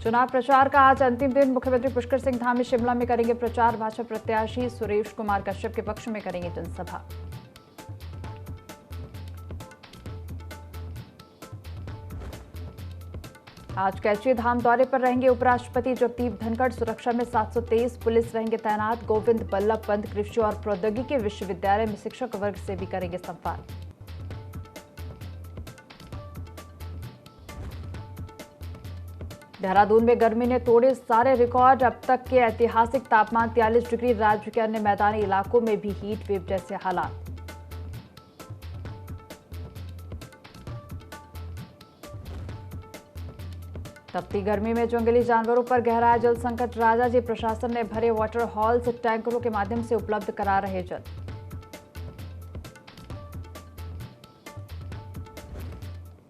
चुनाव प्रचार का आज अंतिम दिन। मुख्यमंत्री पुष्कर सिंह धामी शिमला में करेंगे प्रचार। भाजपा प्रत्याशी सुरेश कुमार कश्यप के पक्ष में करेंगे जनसभा। आज कैची धाम दौरे पर रहेंगे उपराष्ट्रपति जगदीप धनखड़। सुरक्षा में 723 पुलिस रहेंगे तैनात। गोविंद बल्लभ पंत कृषि और प्रौद्योगिकी विश्वविद्यालय में शिक्षक वर्ग से भी करेंगे संवाद। देहरादून में गर्मी ने तोड़े सारे रिकॉर्ड। अब तक के ऐतिहासिक तापमान 43 डिग्री। राज्य के अन्य मैदानी इलाकों में भी हीट वेव जैसे हालात। तपती गर्मी में जंगली जानवरों पर गहराया जल संकट। राजाजी प्रशासन ने भरे वाटर हॉल से टैंकरों के माध्यम से उपलब्ध करा रहे जल।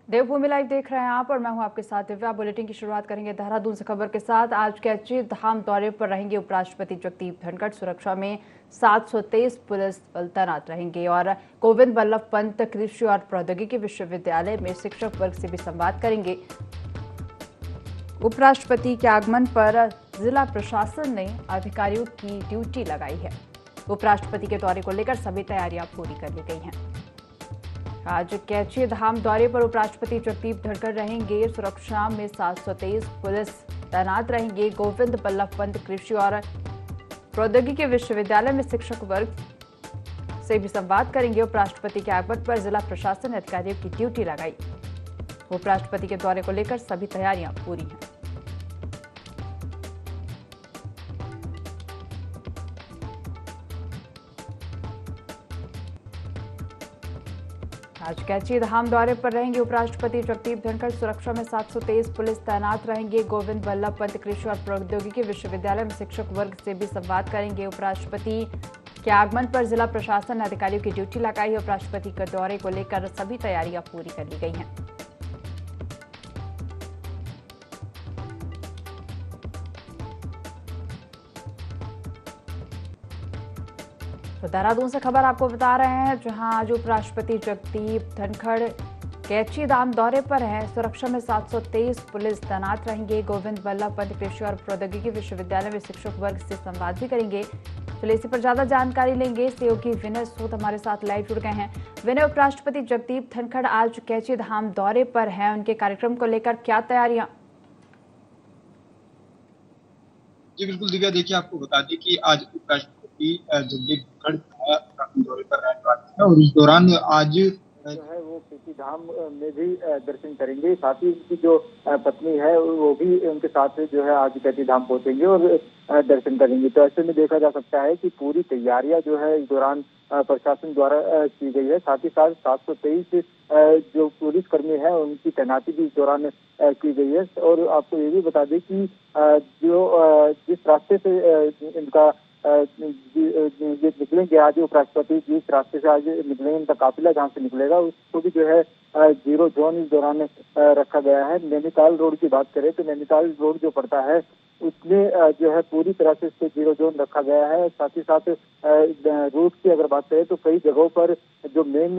देवभूमि लाइव देख रहे हैं आप और मैं हूं आपके साथ दिव्या। बुलेटिन की शुरुआत करेंगे देहरादून से खबर के साथ। आज कैची धाम दौरे पर रहेंगे उपराष्ट्रपति जगदीप धनखड़। सुरक्षा में 723 पुलिस बल तैनात रहेंगे और गोविंद बल्लभ पंत कृषि और प्रौद्योगिकी विश्वविद्यालय में शिक्षक वर्ग से भी संवाद करेंगे। उपराष्ट्रपति के आगमन पर जिला प्रशासन ने अधिकारियों की ड्यूटी लगाई है। उपराष्ट्रपति के दौरे को लेकर सभी तैयारियां पूरी कर ली गई हैं। आज कैची धाम दौरे पर उपराष्ट्रपति जगदीप धनखड़ रहेंगे। सुरक्षा में 723 पुलिस तैनात रहेंगे। गोविंद बल्लभ पंत कृषि और प्रौद्योगिकी विश्वविद्यालय में शिक्षक वर्ग से भी संवाद करेंगे। उपराष्ट्रपति के आगमन पर जिला प्रशासन ने अधिकारियों की ड्यूटी लगाई। उपराष्ट्रपति के दौरे को लेकर सभी तैयारियां पूरी हैं। आज कैची धाम दौरे पर रहेंगे उपराष्ट्रपति जगदीप धनखड़। सुरक्षा में 723 पुलिस तैनात रहेंगे। गोविंद बल्लभ पंत कृषि और प्रौद्योगिकी विश्वविद्यालय में शिक्षक वर्ग से भी संवाद करेंगे। उपराष्ट्रपति के आगमन पर जिला प्रशासन ने अधिकारियों की ड्यूटी लगाई है। उपराष्ट्रपति के दौरे को लेकर सभी तैयारियां पूरी कर ली गई हैं। तो देहरादून से खबर आपको बता रहे हैं, जहां आज उपराष्ट्रपति जगदीप धनखड़ कैची धाम दौरे पर हैं। सुरक्षा में 723 पुलिस तैनात रहेंगे। गोविंद बल्लभ पंत कृषि और प्रौद्योगिकी विश्वविद्यालय में शिक्षक वर्ग से संवाद भी करेंगे। चलिए इसी पर ज्यादा जानकारी लेंगे। सहयोगी विनय सूद हमारे साथ लाइव जुड़ गए हैं। विनय, उपराष्ट्रपति जगदीप धनखड़ आज कैची धाम दौरे पर हैं, उनके कार्यक्रम को लेकर क्या तैयारियां? जी बिल्कुल दिव्या, देखिए आपको बता दें कि आज उपराष्ट्रपति जगदीप धनखड़ दौरे पर रहने वाले हैं और इस दौरान आज जो है वो कैची धाम में भी दर्शन करेंगे। साथ ही उनकी जो पत्नी है वो भी उनके साथ जो है आज कैची धाम पहुंचेंगे और दर्शन करेंगे। तो ऐसे में देखा जा सकता है कि पूरी तैयारियां जो है इस दौरान प्रशासन द्वारा की गई है। साथ ही साथ 723 जो पुलिस कर्मी है उनकी तैनाती भी इस दौरान की गई है। और आपको ये भी बता दें कि जो जिस रास्ते से इनका ये निकलेंगे आज उपराष्ट्रपति, जिस रास्ते से आज निकलेंगे इनका काफिला जहाँ से निकलेगा उसको भी जो है जीरो जोन इस दौरान रखा गया है। नैनीताल रोड की बात करें तो नैनीताल रोड जो पड़ता है उसमें जो है पूरी तरह से इसको जीरो जोन रखा गया है। साथ ही साथ रूट की अगर बात करें तो कई जगहों पर जो मेन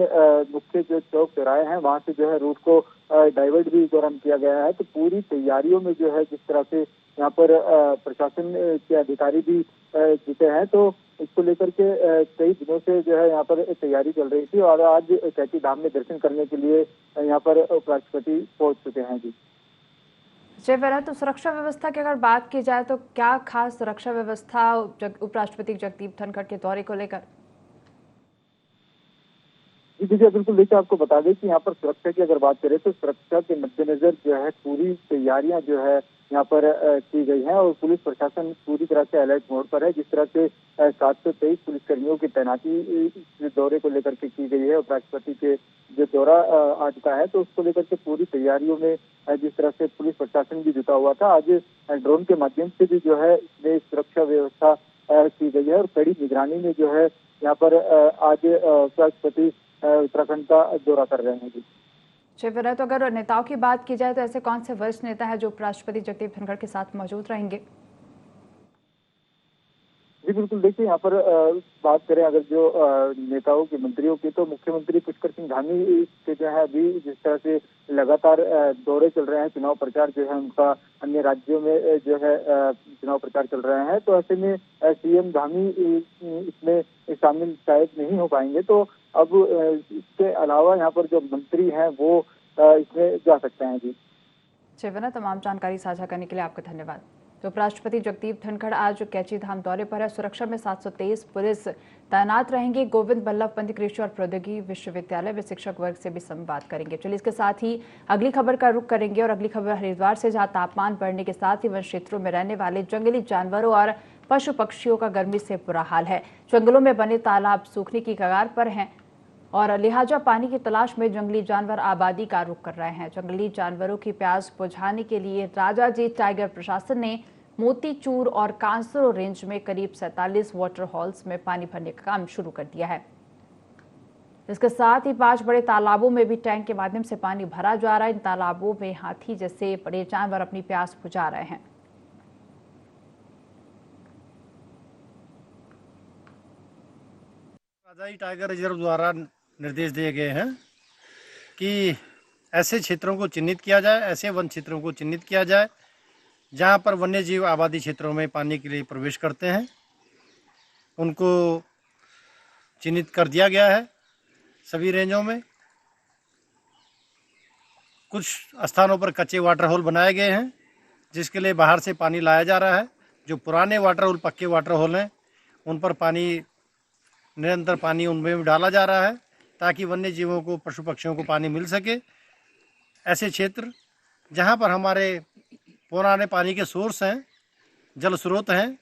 मुख्य जो चौक चौराहे हैं वहां से जो है रूट को डाइवर्ट भी इस दौरान किया गया है। तो पूरी तैयारियों में जो है जिस तरह से यहाँ पर प्रशासन के अधिकारी भी जुटे हैं, तो इसको लेकर के कई दिनों से जो है यहाँ पर तैयारी चल रही थी और आज कैची धाम में दर्शन करने के लिए यहाँ पर उपराष्ट्रपति पहुंच चुके हैं। जी जय विनय, तो सुरक्षा व्यवस्था की अगर बात की जाए तो क्या खास सुरक्षा व्यवस्था उपराष्ट्रपति जगदीप धनखड़ के दौरे को लेकर? जी बिल्कुल, देखिए आपको बता दें कि यहाँ पर सुरक्षा की अगर बात करें तो सुरक्षा के मद्देनजर जो है पूरी तैयारियां जो है यहाँ पर की गई हैं और पुलिस प्रशासन पूरी तरह से अलर्ट मोड पर है। जिस तरह से 723 पुलिसकर्मियों की तैनाती इस दौरे को लेकर के की गई है। उपराष्ट्रपति के जो दौरा आज का है तो उसको लेकर के पूरी तैयारियों में जिस तरह से पुलिस प्रशासन भी जुटा हुआ था, आज ड्रोन के माध्यम से भी जो है सुरक्षा व्यवस्था की गई है और कड़ी निगरानी में जो है यहाँ पर आज उपराष्ट्रपति उत्तराखंड का दौरा कर रहे हैं। जी विनय, तो अगर नेताओं की बात की जाए तो ऐसे कौन से वरिष्ठ नेता है जो उपराष्ट्रपति जगदीप धनखड़ के साथ मौजूद रहेंगे? जी बिल्कुल, देखिए यहाँ पर बात करें अगर जो नेताओं की, मंत्रियों की, तो मुख्यमंत्री पुष्कर सिंह धामी के जो है अभी जिस तरह से लगातार दौरे चल रहे हैं, चुनाव प्रचार जो है उनका अन्य राज्यों में जो है चुनाव प्रचार चल रहे हैं, तो ऐसे में सीएम धामी इसमें शामिल शायद नहीं हो पाएंगे। तो अब इसके अलावा यहाँ पर जो मंत्री हैं वो इसमें जा सकते हैं। जी शिवना, तमाम जानकारी साझा करने के लिए आपका धन्यवाद। तो उपराष्ट्रपति जगदीप धनखड़ आज कैची धाम दौरे पर है। सुरक्षा में 723 पुलिस तैनात रहेंगे। गोविंद बल्लभ पंत कृषि और प्रौद्योगिकी विश्वविद्यालय में शिक्षक वर्ग से भी संवाद करेंगे। चलिए इसके साथ ही अगली खबर का रुख करेंगे और अगली खबर हरिद्वार से, जहां तापमान बढ़ने के साथ ही वन क्षेत्रों में रहने वाले जंगली जानवरों और पशु पक्षियों का गर्मी से बुरा हाल है। जंगलों में बने तालाब सूखने की कगार पर हैं और लिहाजा पानी की तलाश में जंगली जानवर आबादी का रुख कर रहे हैं। जंगली जानवरों की प्यास बुझाने के लिए राजाजी टाइगर प्रशासन ने मोतीचूर और कांसरो रेंज में करीब 47 वाटर हॉल्स में पानी भरने का काम शुरू कर दिया है। इसके साथ ही 5 बड़े तालाबों में भी टैंक के माध्यम से पानी भरा जा रहा है। इन तालाबों में हाथी जैसे बड़े जानवर अपनी प्यास बुझा रहे हैं। राजाजी टाइगर रिजर्व द्वारा निर्देश दिए गए हैं कि ऐसे क्षेत्रों को चिन्हित किया जाए, ऐसे वन क्षेत्रों को चिन्हित किया जाए जहां पर वन्य जीव आबादी क्षेत्रों में पानी के लिए प्रवेश करते हैं। उनको चिन्हित कर दिया गया है सभी रेंजों में। कुछ स्थानों पर कच्चे वाटर होल बनाए गए हैं जिसके लिए बाहर से पानी लाया जा रहा है। जो पुराने वाटर होल, पक्के वाटर होल हैं, उन पर निरंतर पानी उनमें डाला जा रहा है ताकि वन्य जीवों को, पशु पक्षियों को पानी मिल सके। ऐसे क्षेत्र जहां पर हमारे पुराने पानी के सोर्स हैं, जल स्रोत हैं,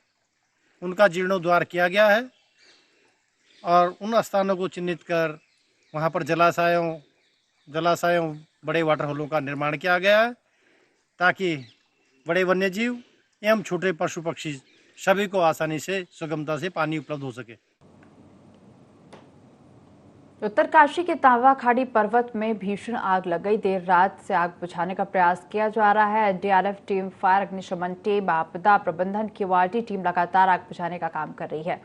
उनका जीर्णोद्धार किया गया है और उन स्थानों को चिन्हित कर वहां पर जलाशयों बड़े वाटर होलों का निर्माण किया गया है ताकि बड़े वन्य जीव एवं छोटे पशु पक्षी सभी को आसानी से, सुगमता से पानी उपलब्ध हो सके। उत्तरकाशी के तावा खाड़ी पर्वत में भीषण आग लग गई। देर रात से आग बुझाने का प्रयास किया जा रहा है। एनडीआरएफ टीम, फायर अग्निशमन टीम, आपदा प्रबंधन क्यूआरटी टीम लगातार आग बुझाने का काम कर रही है।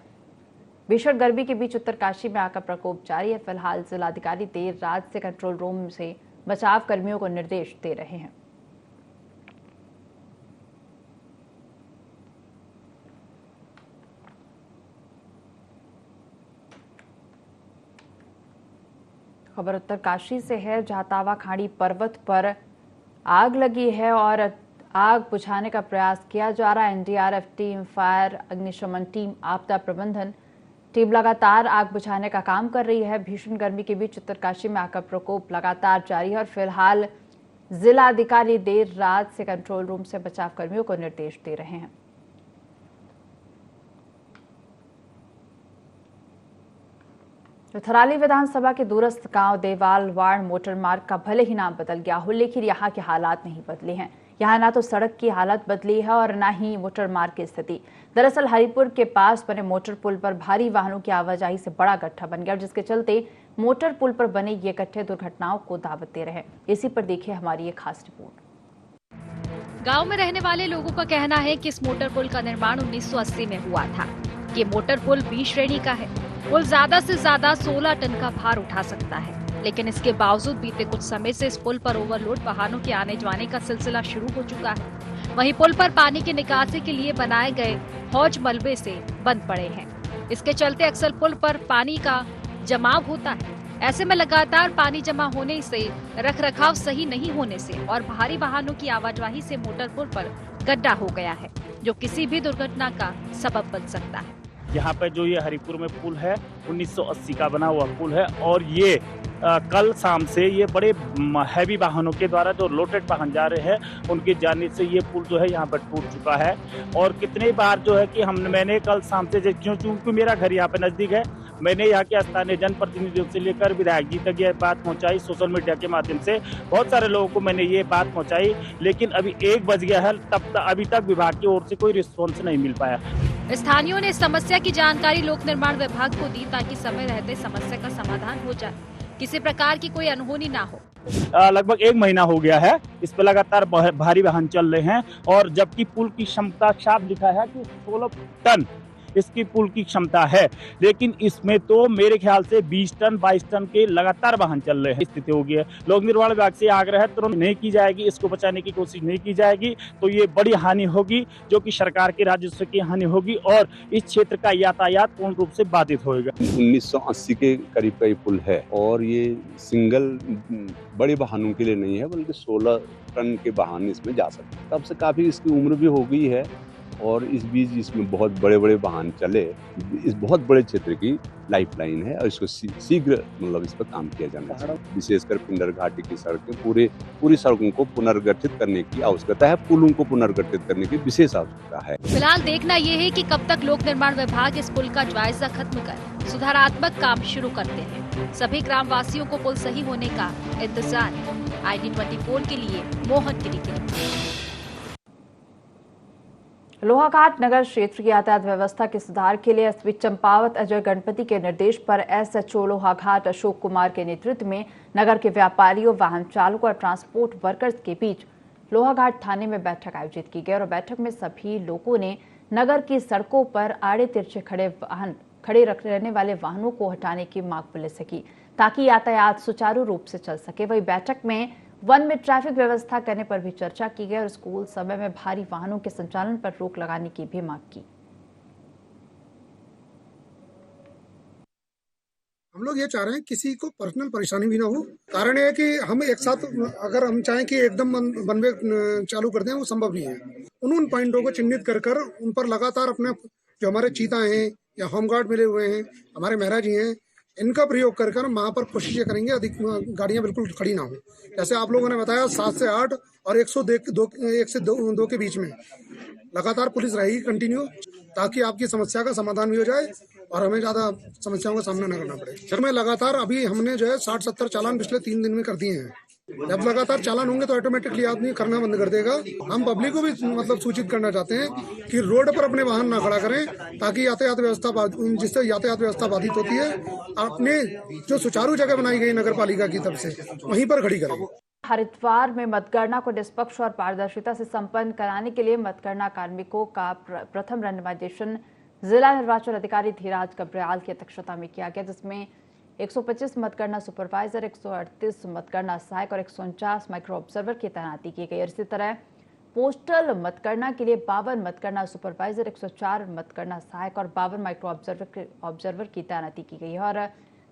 भीषण गर्मी के बीच उत्तरकाशी में आग का प्रकोप जारी है। फिलहाल जिलाधिकारी देर रात से कंट्रोल रूम से बचाव कर्मियों को निर्देश दे रहे हैं। खबर उत्तरकाशी से है, जहां तावा खाड़ी पर्वत पर आग लगी है और आग बुझाने का प्रयास किया जा रहा है। एनडीआरएफ टीम, फायर अग्निशमन टीम, आपदा प्रबंधन टीम लगातार आग बुझाने का काम कर रही है। भीषण गर्मी के बीच उत्तरकाशी में आग का प्रकोप लगातार जारी है और फिलहाल जिलाधिकारी देर रात से कंट्रोल रूम से बचाव कर्मियों को निर्देश दे रहे हैं। तो थराली विधानसभा के दूरस्थ गांव देवाल वाड़ मोटर मार्ग का भले ही नाम बदल गया हो, लेकिन यहाँ के हालात नहीं बदले हैं। यहाँ ना तो सड़क की हालत बदली है और ना ही मोटर मार्ग की स्थिति। दरअसल हरिपुर के पास बने मोटर पुल पर भारी वाहनों की आवाजाही से बड़ा गड्ढा बन गया, जिसके चलते मोटर पुल पर बने ये गड्ढे दुर्घटनाओं को दावत दे रहे हैं। इसी पर देखिए हमारी ये खास रिपोर्ट। गांव में रहने वाले लोगों का कहना है कि इस मोटर पुल का निर्माण 1980 में हुआ था। ये मोटर पुल बी श्रेणी का है। पुल ज्यादा से ज्यादा 16 टन का भार उठा सकता है, लेकिन इसके बावजूद बीते कुछ समय से इस पुल पर ओवरलोड वाहनों के आने जाने का सिलसिला शुरू हो चुका है। वहीं पुल पर पानी की निकासी के लिए बनाए गए हौज मलबे से बंद पड़े हैं। इसके चलते अक्सर पुल पर पानी का जमाव होता है। ऐसे में लगातार पानी जमा होने से, रखरखाव सही नहीं होने से और भारी वाहनों की आवाजाही से मोटर पुल पर गड्ढा हो गया है, जो किसी भी दुर्घटना का सबब बन सकता है। यहाँ पे जो ये हरिपुर में पुल है 1980 का बना हुआ पुल है और ये कल शाम से ये बड़े हैवी वाहनों के द्वारा जो लोडेड वाहन जा रहे हैं उनके जाने से ये पुल जो है यहाँ पर टूट चुका है। और कितने बार जो है कि मैंने कल शाम से क्योंकि मेरा घर यहाँ पे नजदीक है, मैंने यहाँ के स्थानीय जनप्रतिनिधियों से लेकर विधायक जी तक ये बात पहुँचाई, सोशल मीडिया के माध्यम से बहुत सारे लोगों को मैंने ये बात पहुँचाई, लेकिन अभी 1 बज गया है, अभी तक विभाग की ओर से कोई रिस्पॉन्स नहीं मिल पाया। स्थानीयों ने समस्या की जानकारी लोक निर्माण विभाग को दी ताकि समय रहते समस्या का समाधान हो जाए, किसी प्रकार की कोई अनहोनी ना हो। लगभग 1 महीना हो गया है, इस पर लगातार भारी वाहन चल रहे हैं और जबकि पुल की क्षमता साफ लिखा है कि 16 टन इसकी पुल की क्षमता है, लेकिन इसमें तो मेरे ख्याल से 20 टन 22 टन के लगातार वाहन चल रहे हैं। स्थिति हो गई है। लोक निर्माण विभाग से आग्रह है, तुरंत नहीं की जाएगी, इसको बचाने की कोशिश नहीं की जाएगी तो ये बड़ी हानि होगी, जो कि सरकार के राजस्व की हानि होगी और इस क्षेत्र का यातायात पूर्ण रूप से बाधित होगा। 1980 के करीब का ये पुल है और ये सिंगल बड़े वाहनों के लिए नहीं है, बल्कि 16 टन के वाहन इसमें जा सकते हैं। तब से काफी इसकी उम्र भी हो गई है और इस बीच इसमें बहुत बड़े बड़े वाहन चले। इस बहुत बड़े क्षेत्र की लाइफलाइन है और इसको शीघ्र इस पर काम किया जाना चाहिए। विशेषकर पिंडर घाटी की सड़कें पूरी सड़कों को पुनर्गठित करने की आवश्यकता है, पुलों को पुनर्गठित करने की विशेष आवश्यकता है। फिलहाल देखना ये है कि कब तक लोक निर्माण विभाग इस पुल का जायजा खत्म कर सुधारात्मक काम शुरू करते हैं। सभी ग्राम वासियों को पुल सही होने का इंतजार है। ID24 के लिए मोहन गिरी की रिपोर्ट। लोहाघाट नगर क्षेत्र की यातायात व्यवस्था के सुधार के लिए एसपी चंपावत अजय गणपति के निर्देश पर SHO लोहाघाट अशोक कुमार के नेतृत्व में नगर के व्यापारियों, वाहन चालकों और ट्रांसपोर्ट वर्कर्स के बीच लोहाघाट थाने में बैठक आयोजित की गई और बैठक में सभी लोगों ने नगर की सड़कों पर आड़े तिरछे खड़े रहने वाले वाहनों को हटाने की मांग पुलिस से की, ताकि यातायात सुचारू रूप से चल सके। वही बैठक में वन में ट्रैफिक व्यवस्था करने पर भी चर्चा की गई और स्कूल समय में भारी वाहनों के संचालन पर रोक लगाने की भी मांग की। हम लोग ये चाह रहे हैं किसी को पर्सनल परेशानी भी ना हो। कारण ये है कि हम एक साथ अगर हम चाहें कि एकदम वन वे चालू कर दें, वो संभव नहीं है। उन पॉइंटों को चिन्हित कर उन पर लगातार अपने जो हमारे चीता हैं या होमगार्ड मिले हुए हैं, हमारे महाराज जी हैं, इनका प्रयोग कर वहाँ पर कोशिश करेंगे अधिक गाड़ियाँ बिल्कुल खड़ी ना हो। जैसे आप लोगों ने बताया 7 से 8 और 1 से 2 के बीच में लगातार पुलिस रहेगी कंटिन्यू, ताकि आपकी समस्या का समाधान भी हो जाए और हमें ज़्यादा समस्याओं का सामना न करना पड़े। सर, में लगातार अभी हमने जो है 60-70 चालान पिछले 3 दिन में कर दिए हैं। जब लगातार चालान होंगे तो ऑटोमेटिकली आदमी करना बंद कर देगा। हम पब्लिक को भी सूचित करना चाहते हैं कि रोड पर अपने वाहन ना खड़ा करें, ताकि यातायात व्यवस्था जिससे यातायात व्यवस्था बाधित होती है, अपने जो सुचारू जगह बनाई गई नगर पालिका की तरफ से वहीं पर खड़ी करें। हरिद्वार में मतगणना को निष्पक्ष और पारदर्शिता से संपन्न कराने के लिए मतगणना कार्मिकों का प्रथम रैंडमाइजेशन जिला निर्वाचन अधिकारी धीराज कब्रियाल की अध्यक्षता में किया गया, जिसमें 125 मतगणना सुपरवाइजर, 138 मतगणना सहायक और 149 माइक्रो ऑब्जर्वर की तैनाती की गई। इसी तरह पोस्टल मतगणना के लिए 52 मतगणना सुपरवाइजर, 104 मतगणना सहायक और 52 माइक्रो ऑब्जर्वर की तैनाती की गई है। और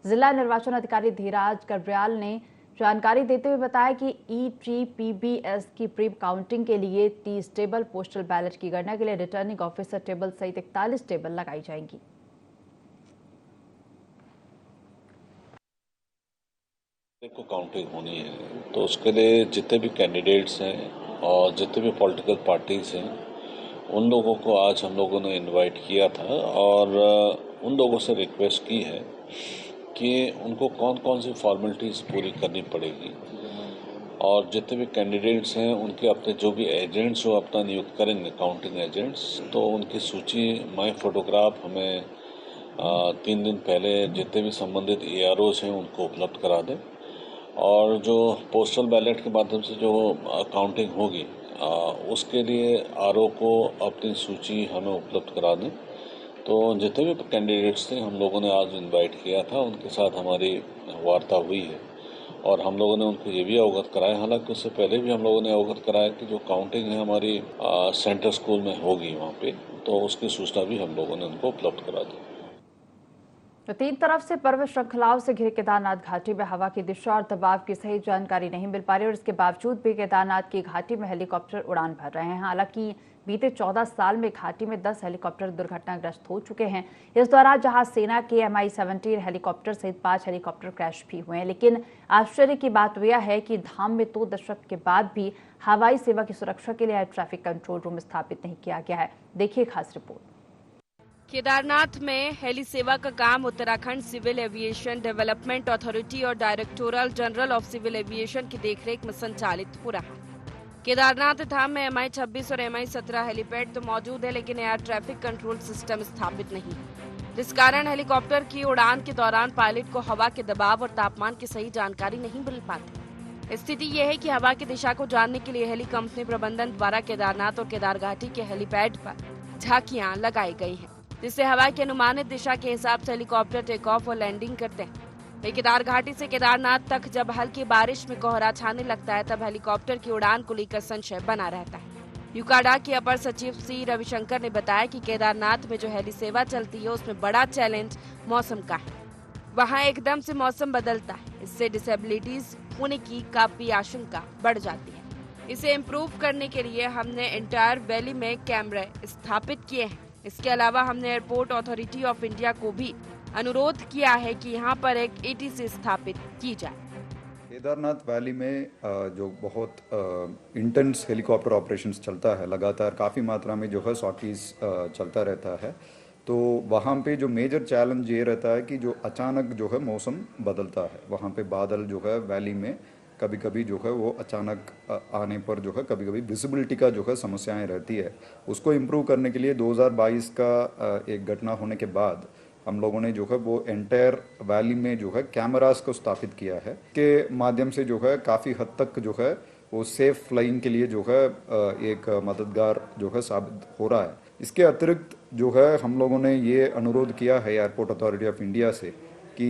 जिला निर्वाचन अधिकारी धीराज कब्रियाल ने जानकारी देते हुए बताया कि ETPBS की प्री काउंटिंग के लिए 30 टेबल, पोस्टल बैलेट की गणना के लिए रिटर्निंग ऑफिसर टेबल सहित 41 टेबल लगाई जाएंगी। को काउंटिंग होनी है तो उसके लिए जितने भी कैंडिडेट्स हैं और जितने भी पॉलिटिकल पार्टीज हैं, उन लोगों को आज हम लोगों ने इनवाइट किया था और उन लोगों से रिक्वेस्ट की है कि उनको कौन कौन सी फॉर्मेलिटीज़ पूरी करनी पड़ेगी और जितने भी कैंडिडेट्स हैं उनके अपने जो भी एजेंट्स जो अपना नियुक्त करेंगे काउंटिंग एजेंट्स, तो उनकी सूची माई फोटोग्राफ हमें 3 दिन पहले जितने भी संबंधित AROs हैं उनको उपलब्ध करा दें। और जो पोस्टल बैलेट के माध्यम से जो काउंटिंग होगी उसके लिए RO को अपनी सूची हमें उपलब्ध करा दें। तो जितने भी कैंडिडेट्स थे हम लोगों ने आज इनवाइट किया था, उनके साथ हमारी वार्ता हुई है और हम लोगों ने उनको ये भी अवगत कराया, हालांकि उससे पहले भी हम लोगों ने अवगत कराया कि जो काउंटिंग है हमारी सेंट्रल स्कूल में होगी वहाँ पे, तो उसकी सूचना भी हम लोगों ने उनको उपलब्ध करा दी। तो 3 तरफ से पर्वत श्रृंखलाओं से घिरे केदारनाथ घाटी में हवा की दिशा और दबाव की सही जानकारी नहीं मिल पा रही और इसके बावजूद भी केदारनाथ की घाटी में हेलीकॉप्टर उड़ान भर रहे हैं। हालांकि बीते 14 साल में घाटी में 10 हेलीकॉप्टर दुर्घटनाग्रस्त हो चुके हैं। इस दौरान जहां सेना के MI-17 हेलीकॉप्टर सहित 5 हेलीकॉप्टर क्रैश भी हुए हैं, लेकिन आश्चर्य की बात यह है कि धाम में 2 दशक के बाद भी हवाई सेवा की सुरक्षा के लिए एयर ट्रैफिक कंट्रोल रूम स्थापित नहीं किया गया है। देखिए खास रिपोर्ट। केदारनाथ में हेली सेवा का काम Uttarakhand civil aviation development authority और directorate general of civil aviation की देखरेख में संचालित हो रहा है। केदारनाथ धाम में MI-26 और MI-17 हेलीपैड तो मौजूद है, लेकिन एयर ट्रैफिक कंट्रोल सिस्टम स्थापित नहीं, जिस कारण हेलीकॉप्टर की उड़ान के दौरान पायलट को हवा के दबाव और तापमान की सही जानकारी नहीं मिल पाती। स्थिति यह है कि हवा की दिशा को जानने के लिए हेली कंपनी प्रबंधन द्वारा केदारनाथ और केदार घाटी के हेलीपैड पर झांकियां लगाई गई हैं। जिससे हवा की अनुमानित दिशा के हिसाब से हेलीकॉप्टर टेक ऑफ और लैंडिंग करते हैं। वही केदार घाटी से केदारनाथ तक जब हल्की बारिश में कोहरा छाने लगता है तब हेलीकॉप्टर की उड़ान को लेकर संशय बना रहता है। यूकाडा के अपर सचिव सी रविशंकर ने बताया कि केदारनाथ में जो हेली सेवा चलती है उसमें बड़ा चैलेंज मौसम का है। वहां एकदम से मौसम बदलता है, इससे डिसेबिलिटीज होने की काफी आशंका बढ़ जाती है। इसे इम्प्रूव करने के लिए हमने एंटायर वैली में कैमरे स्थापित किए हैं। इसके अलावा हमने एयरपोर्ट अथॉरिटी ऑफ इंडिया को भी अनुरोध किया है कि यहाँ पर एक ATC स्थापित की जाए। केदारनाथ वैली में जो बहुत इंटेंस हेलीकॉप्टर ऑपरेशंस चलता है, लगातार काफ़ी मात्रा में जो है सॉकीज चलता रहता है, तो वहाँ पे जो मेजर चैलेंज ये रहता है कि जो अचानक जो है मौसम बदलता है। वहाँ पे बादल जो है वैली में कभी कभी जो है वो अचानक आने पर जो है कभी कभी विजिबिलिटी का जो है समस्याएं रहती है। उसको इम्प्रूव करने के लिए 2022 का एक घटना होने के बाद हम लोगों ने जो है वो एंटायर वैली में जो है कैमरास को स्थापित किया है, के माध्यम से जो है काफ़ी हद तक जो है वो सेफ फ्लाइंग के लिए जो है एक मददगार जो है साबित हो रहा है। इसके अतिरिक्त जो है हम लोगों ने ये अनुरोध किया है एयरपोर्ट अथॉरिटी ऑफ इंडिया से कि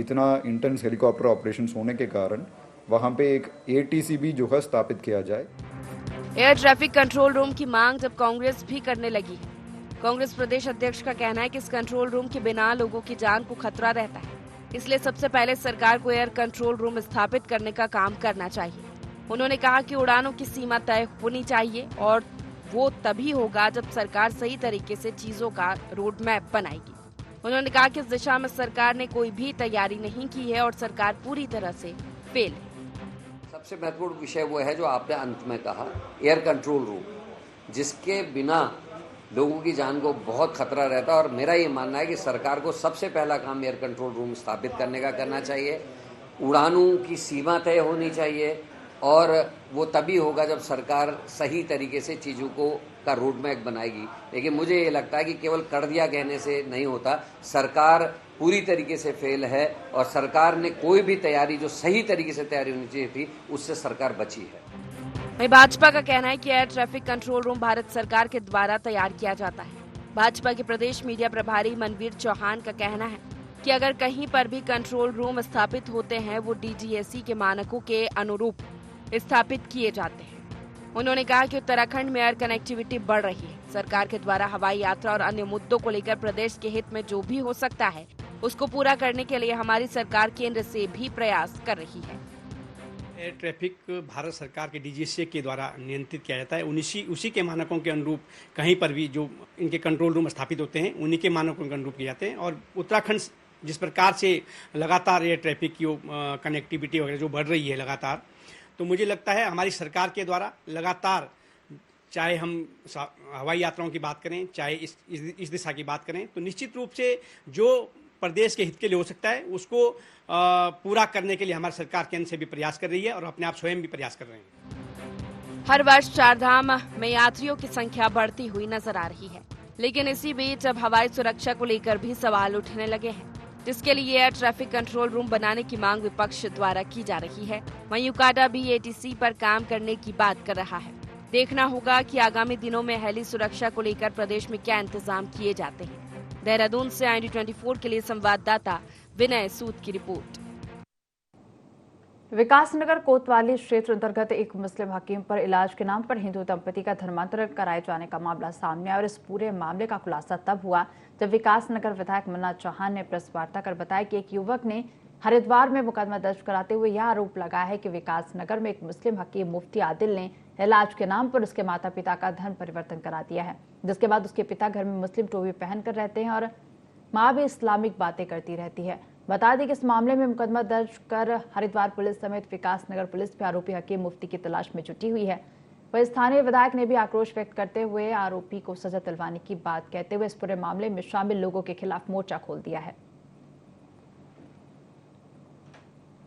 इतना इंटेंस हेलीकॉप्टर ऑपरेशंस होने के कारण वहाँ पे एक ATC भी जो है स्थापित किया जाए। एयर ट्रैफिक कंट्रोल रूम की मांग जब कांग्रेस भी करने लगी है। कांग्रेस प्रदेश अध्यक्ष का कहना है कि इस कंट्रोल रूम के बिना लोगों की जान को खतरा रहता है, इसलिए सबसे पहले सरकार को एयर कंट्रोल रूम स्थापित करने का काम करना चाहिए। उन्होंने कहा कि उड़ानों की सीमा तय होनी चाहिए और वो तभी होगा जब सरकार सही तरीके से चीजों का रोड मैप बनाएगी। उन्होंने कहा कि इस दिशा में सरकार ने कोई भी तैयारी नहीं की है और सरकार पूरी तरह से फेल है। सबसे महत्वपूर्ण विषय वो है जो आपने अंत में कहा, एयर कंट्रोल रूम, जिसके बिना लोगों की जान को बहुत खतरा रहता है। और मेरा ये मानना है कि सरकार को सबसे पहला काम एयर कंट्रोल रूम स्थापित करने का करना चाहिए। उड़ानों की सीमा तय होनी चाहिए और वो तभी होगा जब सरकार सही तरीके से चीज़ों को का रोड मैप बनाएगी। लेकिन मुझे ये लगता है कि केवल कर दिया कहने से नहीं होता, सरकार पूरी तरीके से फेल है और सरकार ने कोई भी तैयारी जो सही तरीके से तैयारी होनी चाहिए थी उससे सरकार बची है। वहीं भाजपा का कहना है कि air traffic control room Bharat सरकार के द्वारा तैयार किया जाता है। भाजपा के प्रदेश मीडिया प्रभारी मनवीर चौहान का कहना है कि अगर कहीं पर भी कंट्रोल रूम स्थापित होते हैं वो DGAC के मानकों के अनुरूप स्थापित किए जाते हैं। उन्होंने कहा कि उत्तराखंड में एयर कनेक्टिविटी बढ़ रही है। सरकार के द्वारा हवाई यात्रा और अन्य मुद्दों को लेकर प्रदेश के हित में जो भी हो सकता है उसको पूरा करने के लिए हमारी सरकार केंद्र से भी प्रयास कर रही है। एयर ट्रैफिक भारत सरकार के DGAC के द्वारा नियंत्रित किया जाता है। उसी के मानकों के अनुरूप कहीं पर भी जो इनके कंट्रोल रूम स्थापित होते हैं उन्हीं के मानकों के अनुरूप किए जाते हैं। और उत्तराखंड जिस प्रकार से लगातार एयर ट्रैफिक की कनेक्टिविटी वगैरह जो बढ़ रही है लगातार, तो मुझे लगता है हमारी सरकार के द्वारा लगातार, चाहे हम हवाई यात्राओं की बात करें, चाहे इस दिशा की बात करें, तो निश्चित रूप से जो प्रदेश के हित के लिए हो सकता है उसको पूरा करने के लिए हमारी सरकार केंद्र से भी प्रयास कर रही है और अपने आप स्वयं भी प्रयास कर रहे हैं। हर वर्ष चारधाम में यात्रियों की संख्या बढ़ती हुई नजर आ रही है, लेकिन इसी बीच अब हवाई सुरक्षा को लेकर भी सवाल उठने लगे हैं, जिसके लिए एयर ट्रैफिक कंट्रोल रूम बनाने की मांग विपक्ष द्वारा की जा रही है। वहीं यूकाडा भी ATC पर काम करने की बात कर रहा है। देखना होगा कि आगामी दिनों में हेली सुरक्षा को लेकर प्रदेश में क्या इंतजाम किए जाते हैं। देहरादून से ID24 के लिए संवाददाता विनय सूद की रिपोर्ट। विकासनगर कोतवाली क्षेत्र अंतर्गत एक मुस्लिम हकीम पर इलाज के नाम पर हिंदू दंपति का धर्मांतरण कराए जाने का मामला सामने आया और इस पूरे मामले का खुलासा तब हुआ जब विकासनगर विधायक मन्ना चौहान ने प्रेस वार्ता कर बताया कि एक युवक ने हरिद्वार में मुकदमा दर्ज कराते हुए यह आरोप लगाया है कि विकासनगर में एक मुस्लिम हकीम मुफ्ती आदिल ने इलाज के नाम पर उसके माता पिता का धर्म परिवर्तन करा दिया है, जिसके बाद उसके पिता घर में मुस्लिम टोपी पहनकर रहते हैं और माँ भी इस्लामिक बातें करती रहती है। बता दें कि इस मामले में मुकदमा दर्ज कर हरिद्वार पुलिस समेत विकासनगर पुलिस भी आरोपी हकीम मुफ्ती की तलाश में जुटी हुई है। वहीं स्थानीय विधायक ने भी आक्रोश व्यक्त करते हुए आरोपी को सजा दिलवाने की बात कहते हुए इस पूरे मामले में शामिल लोगों के खिलाफ मोर्चा खोल दिया है।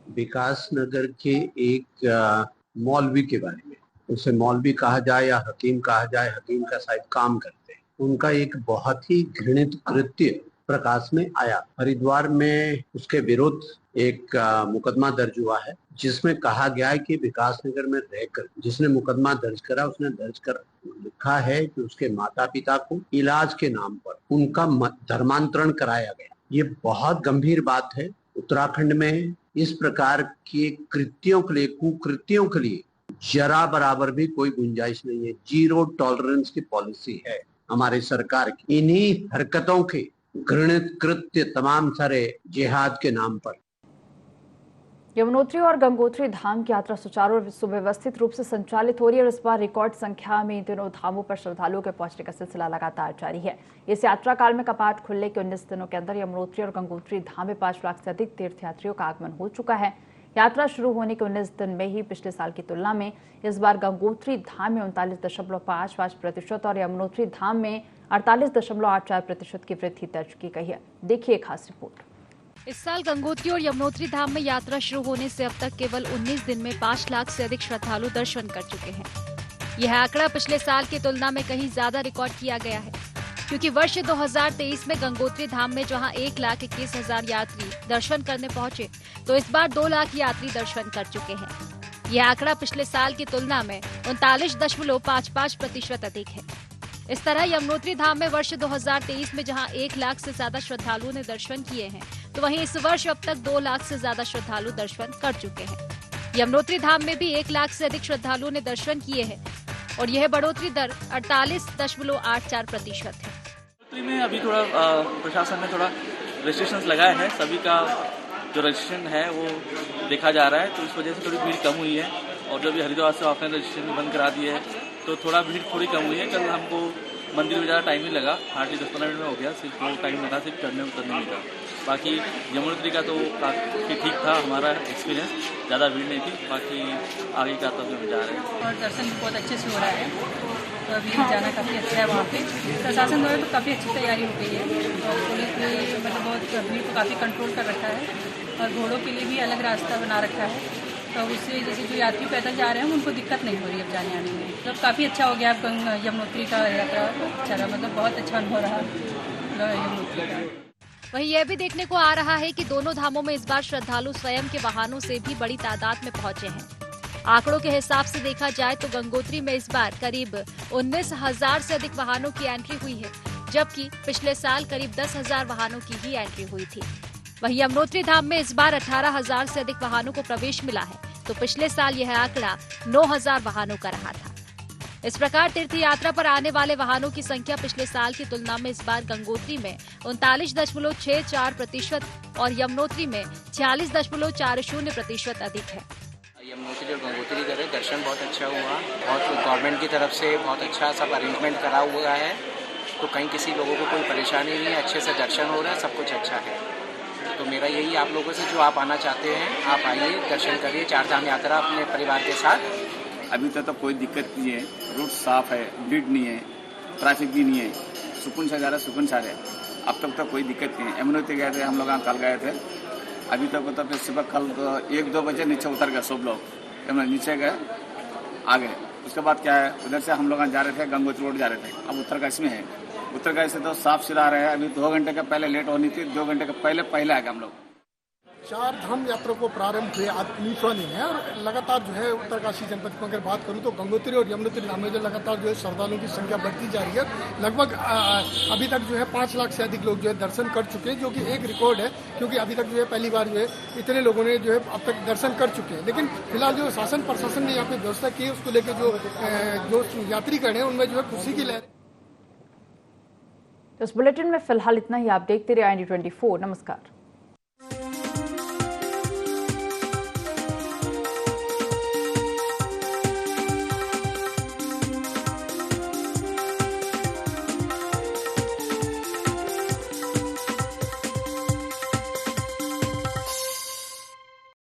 विकासनगर के एक मौलवी के बारे में, उसे मौलवी कहा जाए या हकीम कहा जाए, हकीम का शायद काम करते हैं, उनका एक बहुत ही घृणित कृत्य प्रकाश में आया। हरिद्वार में उसके विरुद्ध एक मुकदमा दर्ज हुआ है जिसमें कहा गया है कि विकासनगर में रहकर जिसने मुकदमा दर्ज करा उसने दर्ज कर लिखा है कि उसके माता पिता को इलाज के नाम पर उनका धर्मांतरण कराया गया। ये बहुत गंभीर बात है। उत्तराखंड में इस प्रकार के कृत्यों के लिए, कुकृत्यों के लिए जरा बराबर भी कोई गुंजाइश नहीं है। 0 टॉलरेंस की पॉलिसी है हमारे सरकार की। इन्हीं हरकतों के घृणित कृत्य तमाम सारे जिहाद के नाम पर। यमुनोत्री और गंगोत्री धाम की यात्रा सुचारू और सुव्यवस्थित रूप से संचालित हो रही है और इस बार रिकॉर्ड संख्या में इन दोनों धामों पर श्रद्धालुओं के पहुंचने का सिलसिला लगातार जारी है। इस यात्रा काल में कपाट खुलने के 19 दिनों के अंदर यमुनोत्री और गंगोत्री धाम में 5 लाख से अधिक तीर्थयात्रियों का आगमन हो चुका है। यात्रा शुरू होने के 19 दिन में ही पिछले साल की तुलना में इस बार गंगोत्री धाम में 39.55% और यमुनोत्री धाम में 48.84% की वृद्धि दर्ज की गई है। देखिए खास रिपोर्ट। इस साल गंगोत्री और यमुनोत्री धाम में यात्रा शुरू होने से अब तक केवल 19 दिन में 5 लाख से अधिक श्रद्धालु दर्शन कर चुके हैं। यह आंकड़ा पिछले साल की तुलना में कहीं ज्यादा रिकॉर्ड किया गया है, क्योंकि वर्ष 2023 में गंगोत्री धाम में जहां 1,21,000 यात्री दर्शन करने पहुंचे, तो इस बार 2 लाख यात्री दर्शन कर चुके हैं। यह आंकड़ा पिछले साल की तुलना में 39.55% अधिक है। इस तरह यमुनोत्री धाम में वर्ष 2023 में जहां 1 लाख से ज्यादा श्रद्धालुओं ने दर्शन किए हैं, तो वहीं इस वर्ष अब तक 2 लाख से ज्यादा श्रद्धालु दर्शन कर चुके हैं। यमुनोत्री धाम में भी 1 लाख से अधिक श्रद्धालुओं ने दर्शन किए हैं और यह बढ़ोतरी दर 48.84% है। यमुनोत्री में अभी थोड़ा प्रशासन ने थोड़ा रेस्ट्रिक्शंस लगाए हैं। सभी का जो रजिस्ट्रेशन है वो देखा जा रहा है, तो इस वजह से थोड़ी भीड़ कम हुई है। और जो भी हरिद्वार से ऑफलाइन रजिस्ट्रेशन बंद करा दिए है, तो थोड़ा भीड़ थोड़ी कम हुई है। कल हमको मंदिर में ज़्यादा टाइम नहीं लगा, हार्डली 10-15 मिनट में हो गया। सिर्फ वो टाइम लगा सिर्फ चढ़ने उतरने में का। बाकी यमुनोत्री का तो काफ़ी ठीक था हमारा एक्सपीरियंस, ज़्यादा भीड़ नहीं थी। बाकी आगे का तो हम जा रहे हैं और दर्शन भी बहुत अच्छे से हो रहा है, तो अभी जाना काफ़ी अच्छा है। वहाँ पे प्रशासन द्वारा तो काफ़ी अच्छी तैयारी हो गई है और पुलिस ने मतलब बहुत भीड़ को काफ़ी कंट्रोल कर रखा है और घोड़ों के लिए भी अलग रास्ता बना रखा है, तो उससे जैसे जो यात्री पैदल जा रहे हैं उनको दिक्कत नहीं हो रही अब जाने आने में। मतलब काफ़ी अच्छा हो गया। अब यमुनोत्री का यात्रा अच्छा रहा, मतलब बहुत अच्छा अनुभव रहा यमुनोत्री का। वहीं यह भी देखने को आ रहा है कि दोनों धामों में इस बार श्रद्धालु स्वयं के वाहनों से भी बड़ी तादाद में पहुंचे हैं। आंकड़ों के हिसाब से देखा जाए तो गंगोत्री में इस बार करीब 19,000 से अधिक वाहनों की एंट्री हुई है, जबकि पिछले साल करीब 10,000 वाहनों की ही एंट्री हुई थी। वहीं यमुनोत्री धाम में इस बार 18,000 से अधिक वाहनों को प्रवेश मिला है, तो पिछले साल यह आंकड़ा 9,000 वाहनों का रहा था। इस प्रकार तीर्थ यात्रा पर आने वाले वाहनों की संख्या पिछले साल की तुलना में इस बार गंगोत्री में 39.64% और यमुनोत्री में 46.40% अधिक है। यमुनोत्री और गंगोत्री का दर्शन बहुत अच्छा हुआ। बहुत गवर्नमेंट की तरफ से बहुत अच्छा सब अरेंजमेंट करा हुआ है, तो कहीं किसी लोगों को कोई परेशानी नहीं है, अच्छे से दर्शन हो रहा है, सब कुछ अच्छा है। तो मेरा यही आप लोगों से, जो आप आना चाहते हैं आप आइए, दर्शन करिए 4 धाम यात्रा अपने परिवार के साथ। अभी तक तो कोई दिक्कत नहीं है, रूट साफ है, भीड़ नहीं है, ट्रैफिक भी नहीं है, सुकून से जा रहा है, सुकून से आ रहा है। अब तक तो कोई दिक्कत नहीं है। यमुनोत्री गए थे हम लोग, कल गए थे। अभी तक तो फिर सुबह कल 1-2 बजे नीचे उतर गए सब लोग, नीचे गए आ गए। उसके बाद क्या है, उधर से हम लोग जा रहे थे, गंगोत्री रोड जा रहे थे। अब उत्तरकाशी में है, उत्तरकाशी से तो साफ सिरा रहे हैं। अभी 2 घंटे का पहले लेट होनी थी, 2 घंटे का पहले आ गए हम लोग। 4 धाम यात्रा को प्रारंभ हुए आज 19वां दिन है और लगातार जो है उत्तरकाशी जनपद की अगर बात करूं तो गंगोत्री और यमुनोत्री धाम में जो लगातार जो है श्रद्धालुओं की संख्या बढ़ती जा रही है। लगभग अभी तक जो है 5 लाख से अधिक लोग जो है दर्शन कर चुके हैं, जो कि एक रिकॉर्ड है, क्योंकि अभी तक जो है पहली बार जो है इतने लोगों ने जो है अब तक दर्शन कर चुके हैं। लेकिन फिलहाल जो शासन प्रशासन ने यहाँ पे व्यवस्था की है, उसको लेकर जो यात्रीगण है उनमें जो है खुशी की लहर। इस बुलेटिन में फिलहाल इतना ही। आप देखते रहिए IND24। नमस्कार।